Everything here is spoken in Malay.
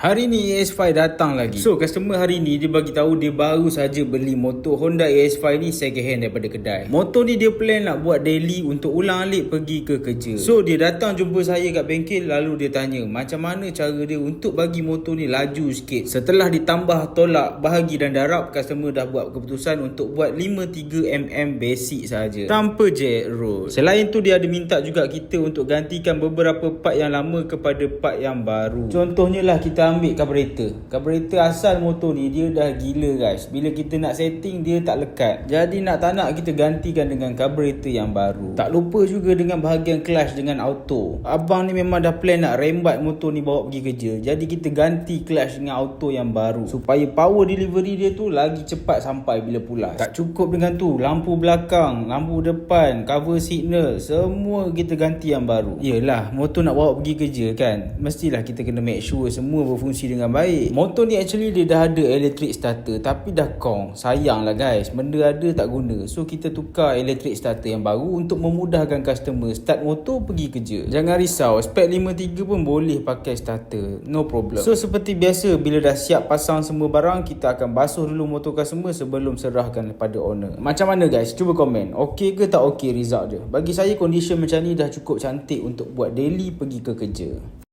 Hari ni AS5 datang lagi. So customer hari ni dia bagi tahu dia baru saja beli motor Honda AS5 ni second hand daripada kedai. Motor ni dia plan nak buat daily untuk ulang-alik pergi ke kerja. So dia datang jumpa saya kat bengkel, lalu dia tanya macam mana cara dia untuk bagi motor ni laju sikit. Setelah ditambah tolak, bahagi dan darab, customer dah buat keputusan untuk buat 53mm basic saja tanpa jet roll. Selain tu dia ada minta juga kita untuk gantikan beberapa part yang lama kepada part yang baru. Contohnya lah kita ambil Carburetor asal motor ni dia dah gila guys. Bila kita nak setting dia tak lekat. Jadi nak tak nak kita gantikan dengan carburetor yang baru. Tak lupa juga dengan bahagian clutch dengan auto. Abang ni memang dah plan nak rembat motor ni bawa pergi kerja. Jadi kita ganti clutch dengan auto yang baru supaya power delivery dia tu lagi cepat sampai bila pulas. Tak cukup dengan tu, lampu belakang, lampu depan, cover signal, semua kita ganti yang baru. Yelah, motor nak bawa pergi kerja kan, mestilah kita kena make sure semua berfungsi dengan baik. Motor ni actually dia dah ada electric starter tapi dah kong. Sayang lah guys, benda ada tak guna. So kita tukar electric starter yang baru untuk memudahkan customer start motor pergi kerja. Jangan risau, spek 53 pun boleh pakai starter, no problem. So seperti biasa, bila dah siap pasang semua barang, kita akan basuh dulu motor customer sebelum serahkan kepada owner. Macam mana guys? Cuba komen, okey ke tak okey result dia? Bagi saya condition macam ni dah cukup cantik untuk buat daily pergi ke kerja.